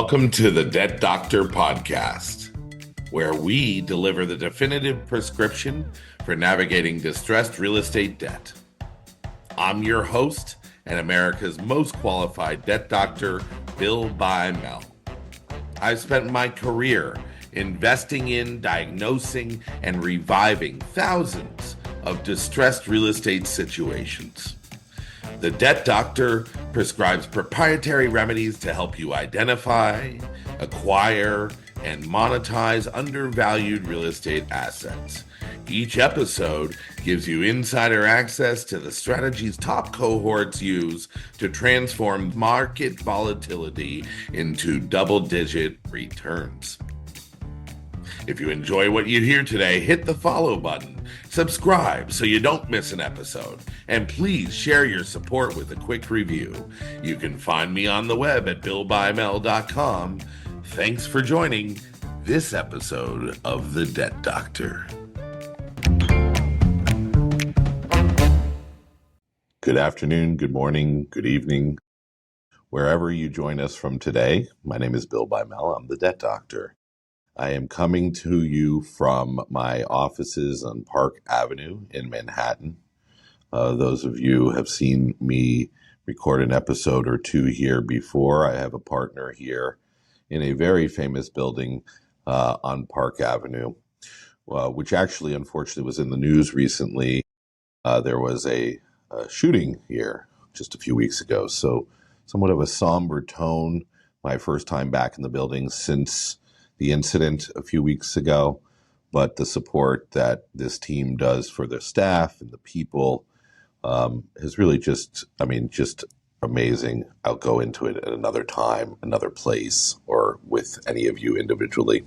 Welcome to the Debt Doctor podcast, where we deliver the definitive prescription for navigating distressed real estate debt. I'm your host and America's most qualified debt doctor, Bill Bymel. I've spent my career investing in, diagnosing, and reviving thousands of distressed real estate situations. The Debt Doctor prescribes proprietary remedies to help you identify, acquire, and monetize undervalued real estate assets. Each episode gives you insider access to the strategies top cohorts use to transform market volatility into double-digit returns. If you enjoy what you hear today, hit the follow button, subscribe so you don't miss an episode, and please share your support with a quick review. You can find me on the web at billbymel.com. Thanks for joining this episode of The Debt Doctor. Good afternoon, good morning, good evening. Wherever you join us from today, my name is Bill Bymel. I'm the Debt Doctor. I am coming to you from my offices on Park Avenue in Manhattan. Those of you who have seen me record an episode or two here before. I have a partner here in a very famous building on Park Avenue, which actually, unfortunately, was in the news recently. There was a shooting here just a few weeks ago. So somewhat of a somber tone. My first time back in the building since the incident a few weeks ago, but the support that this team does for their staff and the people is really just amazing. I'll go into it at another time, another place, or with any of you individually.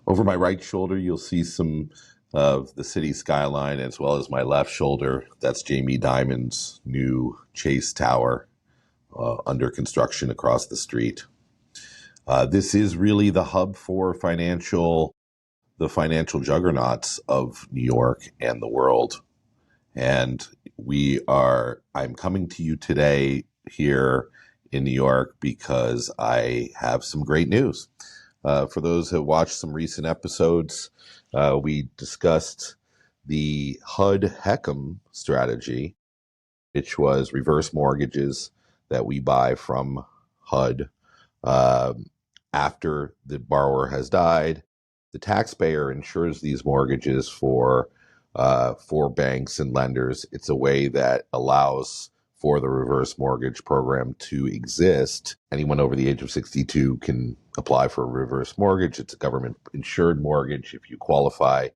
Over my right shoulder, you'll see some of the city skyline, as well as my left shoulder. That's Jamie Dimon's new Chase Tower under construction across the street. This is really the hub for the financial juggernauts of New York and the world. And I'm coming to you today here in New York because I have some great news. For those who watched some recent episodes, we discussed the HUD HECM strategy, which was reverse mortgages that we buy from HUD. After the borrower has died, the taxpayer insures these mortgages for banks and lenders. It's a way that allows for the reverse mortgage program to exist. Anyone over the age of 62 can apply for a reverse mortgage. It's a government insured mortgage. If you qualify,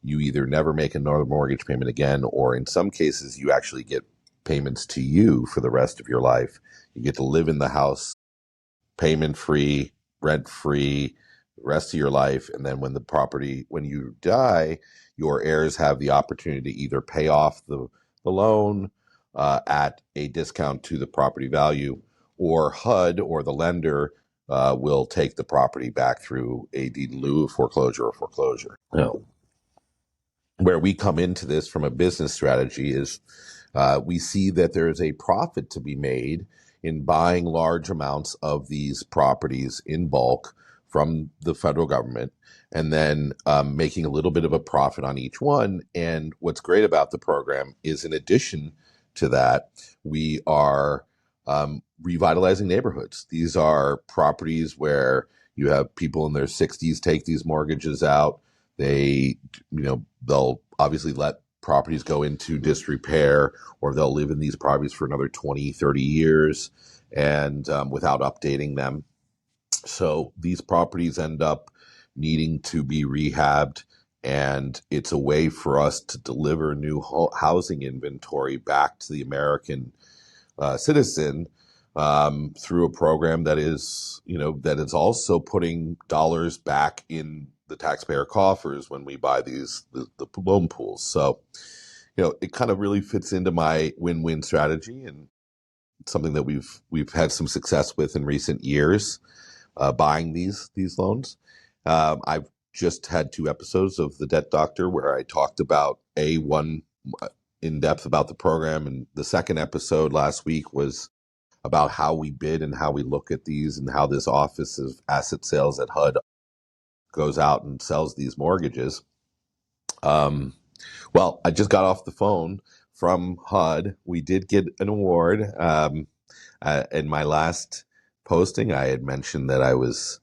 you either never make another mortgage payment again, or in some cases, you actually get payments to you for the rest of your life. You get to live in the house payment-free, rent-free, the rest of your life. And then when you die, your heirs have the opportunity to either pay off the loan at a discount to the property value, or HUD or the lender will take the property back through a deed in lieu of foreclosure or foreclosure. Now, where we come into this from a business strategy is we see that there is a profit to be made in buying large amounts of these properties in bulk from the federal government, and then making a little bit of a profit on each one. And what's great about the program is, in addition to that, we are revitalizing neighborhoods. These are properties where you have people in their 60s take these mortgages out. They'll obviously let properties go into disrepair, or they'll live in these properties for another 20, 30 years and without updating them. So these properties end up needing to be rehabbed, and it's a way for us to deliver new housing inventory back to the American citizen through a program that is also putting dollars back in the taxpayer coffers when we buy the loan pools. So, it kind of really fits into my win-win strategy, and it's something that we've had some success with in recent years, buying these loans. I've just had 2 episodes of The Debt Doctor where I talked about one in depth about the program, and the second episode last week was about how we bid and how we look at these and how this office of asset sales at HUD goes out and sells these mortgages. Well, I just got off the phone from HUD. We did get an award. In my last posting, I had mentioned that I was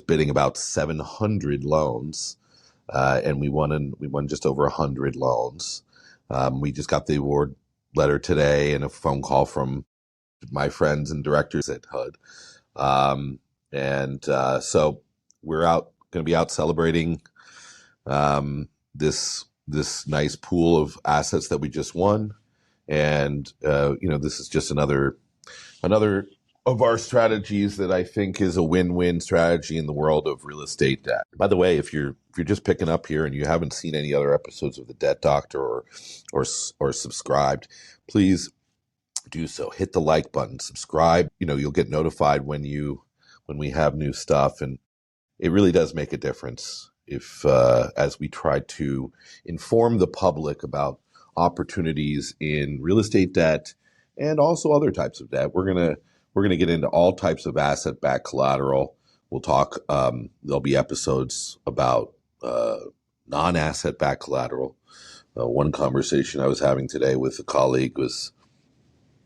bidding about 700 loans, and we won just over 100 loans. We just got the award letter today and a phone call from my friends and directors at HUD. So we're going to be out celebrating this nice pool of assets that we just won. And, this is just another of our strategies that I think is a win-win strategy in the world of real estate debt. By the way, if you're just picking up here and you haven't seen any other episodes of the Debt Doctor or subscribed, please do so. Hit the like button, subscribe. You'll get notified when we have new stuff, and it really does make a difference if as we try to inform the public about opportunities in real estate debt and also other types of debt. We're gonna get into all types of asset-backed collateral. We'll talk. There'll be episodes about non-asset-backed collateral. One conversation I was having today with a colleague was,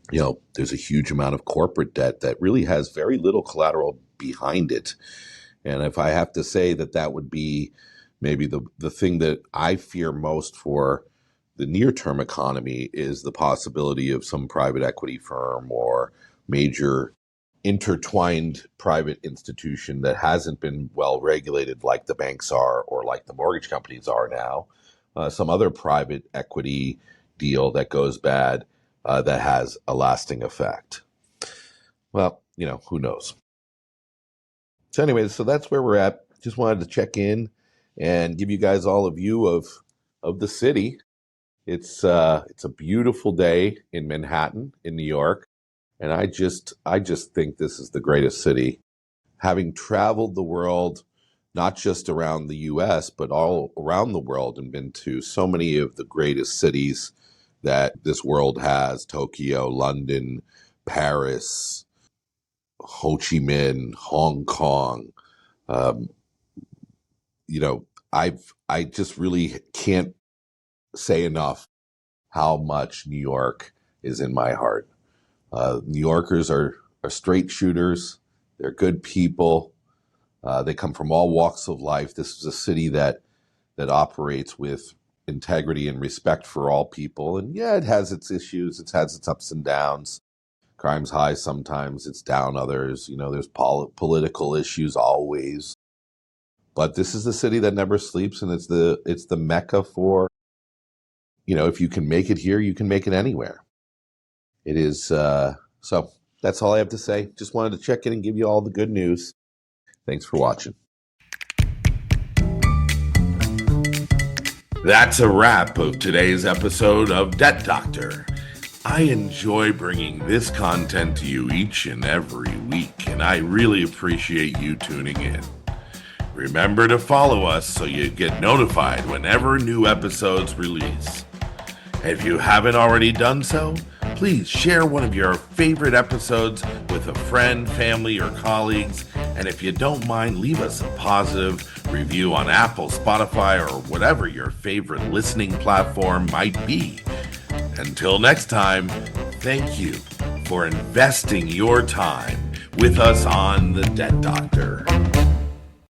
there's a huge amount of corporate debt that really has very little collateral behind it. And if I have to say that would be maybe the thing that I fear most for the near-term economy is the possibility of some private equity firm or major intertwined private institution that hasn't been well regulated like the banks are or like the mortgage companies are now, some other private equity deal that goes bad that has a lasting effect. Well, who knows? So anyways, so that's where we're at. Just wanted to check in and give you guys all a view of the city. It's a beautiful day in Manhattan, in New York, and I just think this is the greatest city. Having traveled the world, not just around the U.S., but all around the world, and been to so many of the greatest cities that this world has: Tokyo, London, Paris, Ho Chi Minh, Hong Kong. I just really can't say enough how much New York is in my heart. New Yorkers are straight shooters. They're good people. They come from all walks of life. This is a city that operates with integrity and respect for all people. And yeah, it has its issues. It has its ups and downs. Crime's high sometimes. It's down others. There's political issues always. But this is the city that never sleeps, and it's the mecca for, if you can make it here, you can make it anywhere. It is, so that's all I have to say. Just wanted to check in and give you all the good news. Thanks for watching. That's a wrap of today's episode of Debt Doctor. I enjoy bringing this content to you each and every week, and I really appreciate you tuning in. Remember to follow us so you get notified whenever new episodes release. If you haven't already done so, please share one of your favorite episodes with a friend, family, or colleagues. And if you don't mind, leave us a positive review on Apple, Spotify, or whatever your favorite listening platform might be. Until next time, thank you for investing your time with us on The Debt Doctor.